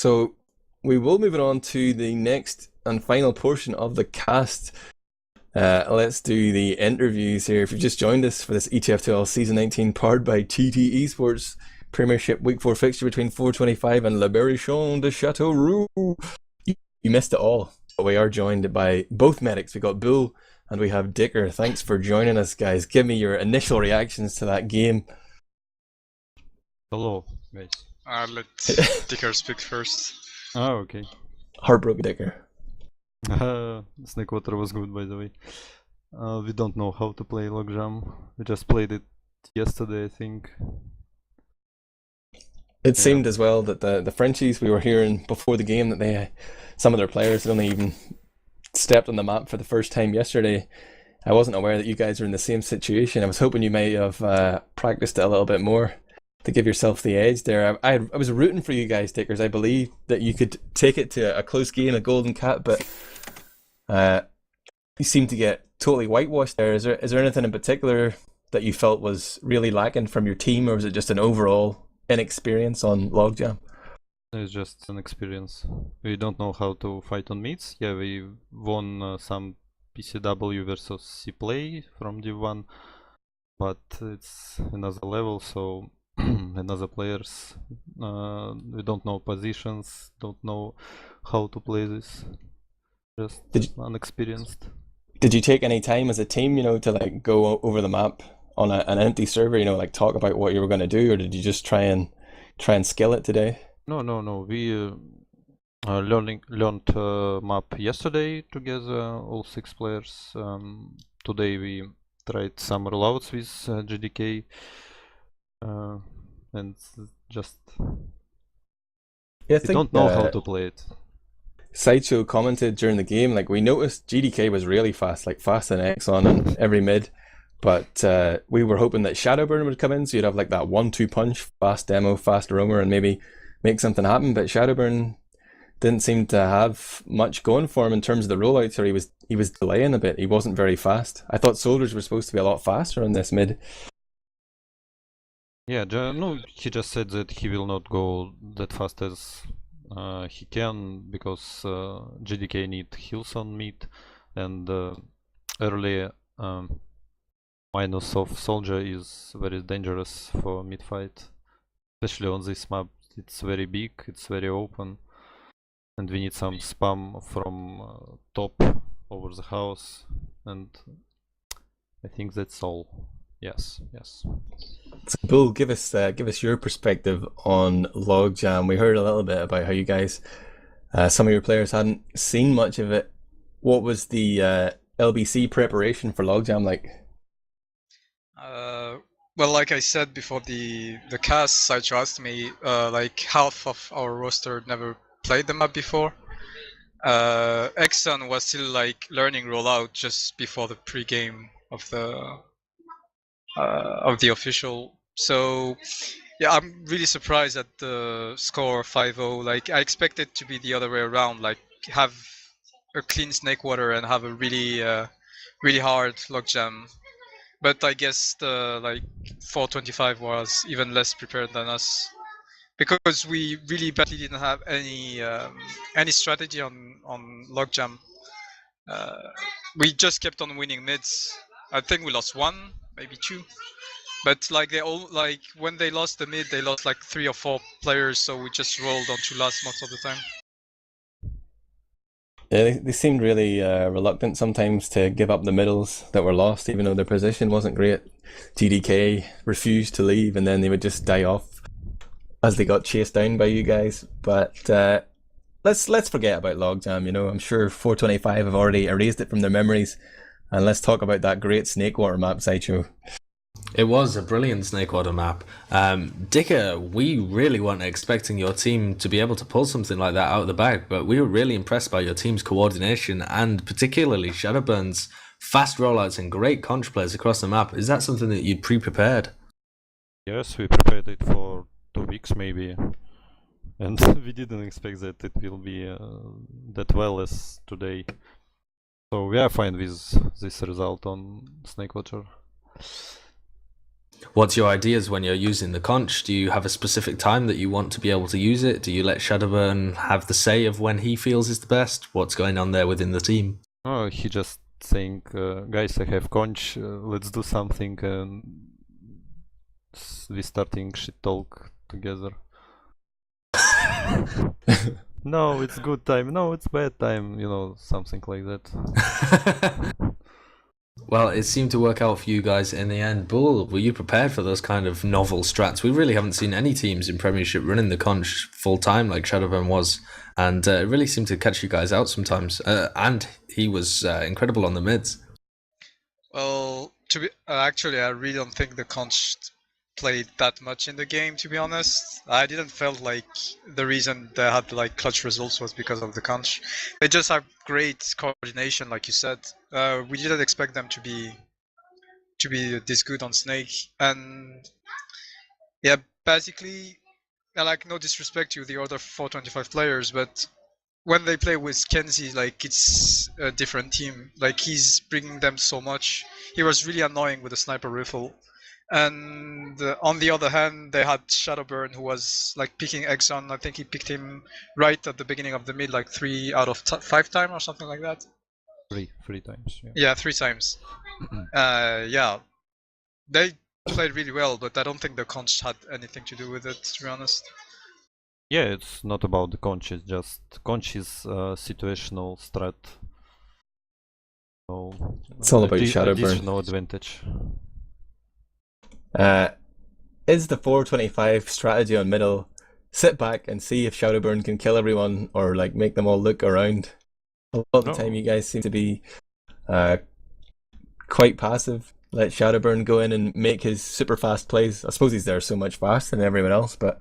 So we will move it on to the next and final portion of the cast. Let's do the interviews here. If you've just joined us for this ETF2L Season 19 powered by TT Esports Premiership Week 4 fixture between 425 and Berrichonne de Châteauroux. You missed it all, but we are joined by both medics. We got Bull and we have Dicker. Thanks for joining us, guys. Give me your initial reactions to that game. Hello, guys. Let Dicker speak first. Oh, okay. Heartbroken Dicker. Snakewater was good, by the way. We don't know how to play Logjam. We just played it yesterday, I think. It seemed as well that the Frenchies we were hearing before the game that some of their players had only even stepped on the map for the first time yesterday. I wasn't aware that you guys were in the same situation. I was hoping you might have practiced it a little bit more to give yourself the edge there. I was rooting for you guys, Dickers. I believe that you could take it to a close game, a golden cat, but you seem to get totally whitewashed there. Is there anything in particular that you felt was really lacking from your team, or was it just an overall inexperience on Logjam? It's just an experience. We don't know how to fight on mids. Yeah, we won some PCW versus C play from Div1, but it's another level, so another players. We don't know positions, don't know how to play this. Just unexperienced. Did you take any time as a team, to like go over the map on an empty server, like talk about what you were going to do, or did you just try and skill it today? No. We learned map yesterday together, all 6 players. Today we tried some rollouts with GDK, and just we don't know how to play it. Sideshow commented during the game, like, we noticed GDK was really fast, like faster than Exxon on every mid, but we were hoping that Shadowburn would come in, so you'd have like that 1-2 punch, fast demo, fast roamer, and maybe make something happen. But Shadowburn didn't seem to have much going for him in terms of the rollouts, or he was delaying a bit. He wasn't very fast. I thought soldiers were supposed to be a lot faster on this mid. Yeah, no, he just said that he will not go that fast as he can, because GDK need heals on mid, and early minus of soldier is very dangerous for mid fight, especially on this map. It's very big, it's very open, and we need some spam from top over the house, and I think that's all. Yes. So Bull, give us your perspective on Logjam. We heard a little bit about how you guys, some of your players hadn't seen much of it. What was the LBC preparation for Logjam like? Well, like I said before the cast, Sideshow asked me, like half of our roster never played the map before. Exxon was still like learning rollout just before the pre-game of the official. So yeah, I'm really surprised at the score 5-0. Like, I expect it to be the other way around, like have a clean Snakewater and have a really really hard Logjam. But I guess the 425 was even less prepared than us, because we really badly didn't have any strategy on Logjam. We just kept on winning mids. I think we lost 1, maybe 2. But they all, when they lost the mid, they lost 3 or 4 players, so we just rolled on to last most of the time. Yeah, they seemed really reluctant sometimes to give up the middles that were lost, even though their position wasn't great. GDK refused to leave, and then they would just die off as they got chased down by you guys. But let's forget about Logjam. I'm sure 425 have already erased it from their memories, and let's talk about that great Snakewater map, Sideshow. It was a brilliant Snakewater map. Dicker, we really weren't expecting your team to be able to pull something like that out of the bag, but we were really impressed by your team's coordination and particularly Shadowburn's fast rollouts and great contra plays across the map. Is that something that you'd pre-prepared? Yes, we prepared it for 2 weeks maybe, and we didn't expect that it will be that well as today. So we are fine with this result on Snakewater. What's your ideas when you're using the conch? Do you have a specific time that you want to be able to use it? Do you let Shadowburn have the say of when he feels is the best? What's going on there within the team? Oh, he just saying, guys, I have conch, let's do something, and we starting shit talk together. No, it's good time. No, it's bad time. You know, something like that. Well, it seemed to work out for you guys in the end. Bull, were you prepared for those kind of novel strats? We really haven't seen any teams in Premiership running the conch full time like Shadowburn was, and it really seemed to catch you guys out sometimes. And he was incredible on the mids. Well, actually, I really don't think the conch played that much in the game, to be honest. I didn't felt like the reason they had like clutch results was because of the conch. They just have great coordination, like you said. We didn't expect them to be this good on Snake, and yeah, basically, like, no disrespect to the other 425 players, but when they play with Kenzie, like, it's a different team. Like, he's bringing them so much. He was really annoying with the sniper rifle. And on the other hand, they had Shadowburn, who was like picking Exxon. I think he picked him right at the beginning of the mid, like 3 out of 5 times or something like that. Three times. Yeah, 3 times. Yeah, they played really well, but I don't think the conch had anything to do with it, to be honest. Yeah, it's not about the conch. It's just conch is situational strat. So It's all about Shadowburn. Additional advantage. Is the 425 strategy on middle sit back and see if Shadowburn can kill everyone, or like make them all look around? A lot of the time you guys seem to be quite passive. Let Shadowburn go in and make his super fast plays. I suppose he's there so much faster than everyone else, but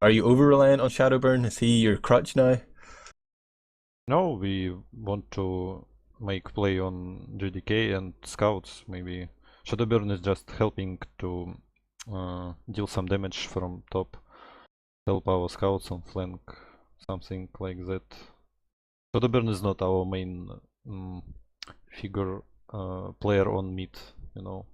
are you over reliant on Shadowburn? Is he your crutch now? No, we want to make play on GDK and scouts. Maybe Shadowburn is just helping to deal some damage from top, help our scouts on flank, something like that. Shadowburn is not our main figure player on mid, you know.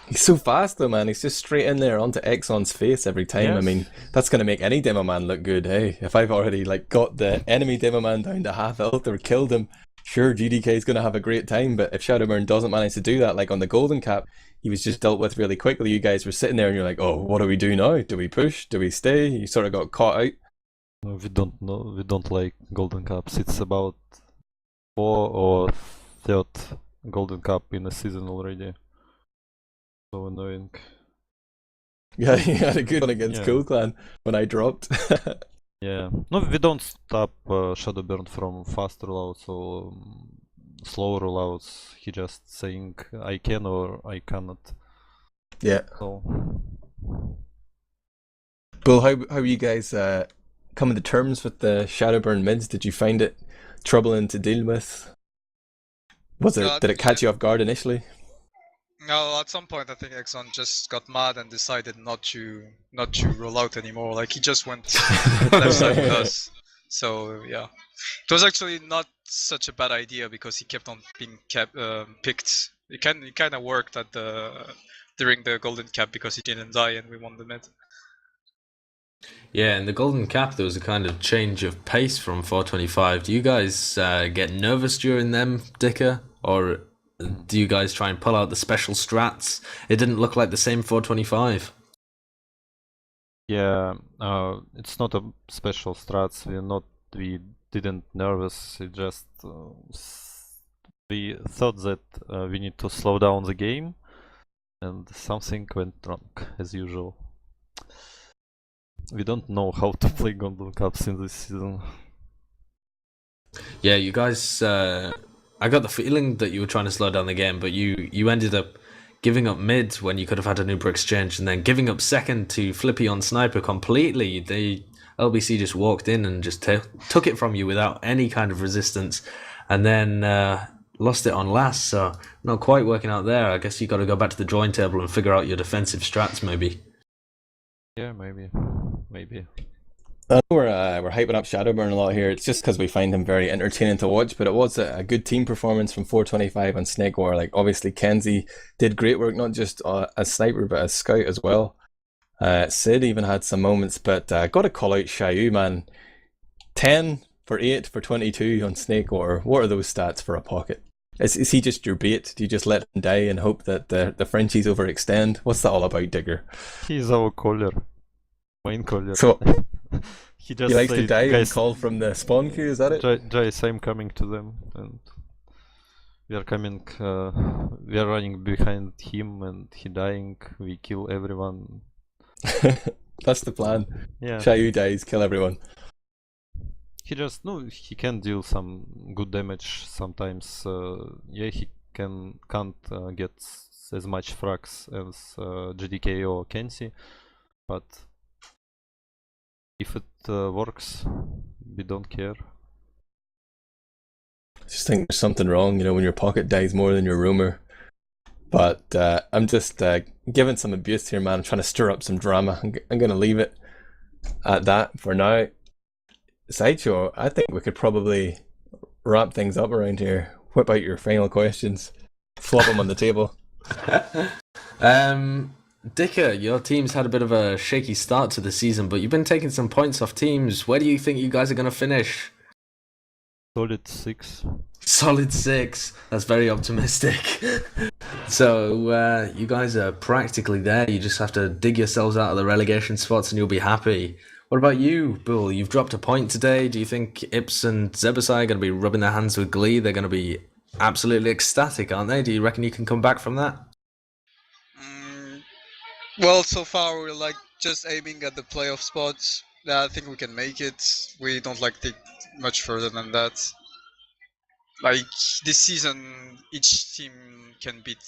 He's so fast though, man. He's just straight in there onto Exxon's face every time. Yes. I mean, that's going to make any demo man look good, hey? If I've already like got the enemy demo man down to half health or killed him, sure, GDK is going to have a great time, but if Shadowburn doesn't manage to do that, like on the Golden Cap, he was just dealt with really quickly. You guys were sitting there and you're like, oh, what do we do now? Do we push? Do we stay? You sort of got caught out. No, we don't know. We don't like Golden Cups. It's about 4 or 3rd Golden Cup in a season already. So annoying. Yeah, he had a good one against Cool Clan when I dropped. Yeah. No, we don't stop Shadowburn from fast rollouts or slow rollouts. He just saying I can or I cannot. Yeah. So. Bull, how are you guys coming to terms with the Shadowburn mids? Did you find it troubling to deal with? Did it catch you off guard initially? No, at some point I think Exxon just got mad and decided not to roll out anymore. Like, he just went left side with us. So yeah, it was actually not such a bad idea because he kept on being picked. It kind of worked at during the Golden Cap because he didn't die and we won the mid. Yeah, in the Golden Cap there was a kind of change of pace from 425. Do you guys get nervous during them, Dicker? Or do you guys try and pull out the special strats? It didn't look like the same 425. Yeah, it's not a special strats. We didn't nervous. It just we thought that we need to slow down the game, and something went wrong as usual. We don't know how to play Golden Cups in this season. Yeah, you guys. I got the feeling that you were trying to slow down the game, but you ended up giving up mid when you could have had an Uber exchange, and then giving up second to Flippy on sniper completely. LBC just walked in and just took it from you without any kind of resistance, and then lost it on last. So not quite working out there. I guess you got to go back to the drawing table and figure out your defensive strats, maybe. Yeah, maybe. I know we're hyping up Shadowburn a lot here. It's just because we find him very entertaining to watch, but it was a good team performance from 425 on Snake War. Like, obviously, Kenzie did great work, not just as sniper, but as scout as well. Sid even had some moments, but got to call out Xiaoyu, man. 10 for 8 for 22 on Snake War. What are those stats for a pocket? Is he just your bait? Do you just let him die and hope that the Frenchies overextend? What's that all about, Digger? He's our caller. Main caller. So he likes to die and guys, call from the spawn queue, is that it? Jace, I'm coming to them, and we are coming. We are running behind him, and he dying. We kill everyone. That's the plan. Yeah. Xiaoyu dies, kill everyone. He just he can deal some good damage sometimes. Yeah, he can't get as much frags as GDK or Kenzie, but if it works, we don't care. I just think there's something wrong, when your pocket dies more than your roamer. But I'm just giving some abuse here, man. I'm trying to stir up some drama. I'm going to leave it at that for now. Sideshow, I think we could probably wrap things up around here. Whip out your final questions. Flop them on the table. Dicker, your team's had a bit of a shaky start to the season, but you've been taking some points off teams. Where do you think you guys are going to finish? Solid 6. Solid 6. That's very optimistic. So you guys are practically there. You just have to dig yourselves out of the relegation spots and you'll be happy. What about you, Bull? You've dropped a point today. Do you think Ips and Zebasai are going to be rubbing their hands with glee? They're going to be absolutely ecstatic, aren't they? Do you reckon you can come back from that? Well, so far we're just aiming at the playoff spots. I think we can make it. We don't think much further than that. This season, each team can beat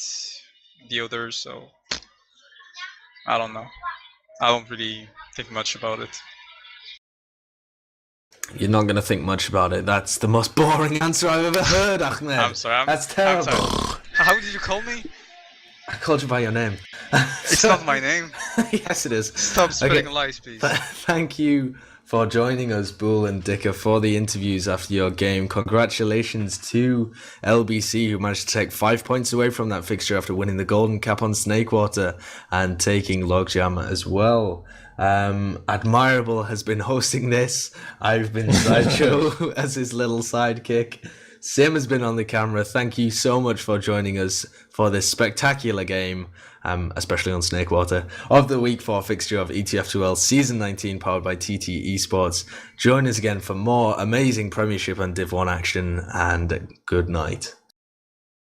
the others, so I don't know. I don't really think much about it. You're not going to think much about it. That's the most boring answer I've ever heard, Ahmed. I'm sorry. That's terrible. How did you call me? I called you by your name. It's not my name. Yes, it is. Stop spreading lies, please. Thank you for joining us, Bull and Dicker, for the interviews after your game. Congratulations to LBC, who managed to take 5 points away from that fixture after winning the golden cap on Snakewater and taking Logjam as well. Admirable has been hosting this. I've been Sideshow as his little sidekick. Sim has been on the camera. Thank you so much for joining us for this spectacular game, especially on Snakewater, of the Week 4 fixture of ETF2L Season 19, powered by TT Esports. Join us again for more amazing Premiership and Div 1 action, and good night.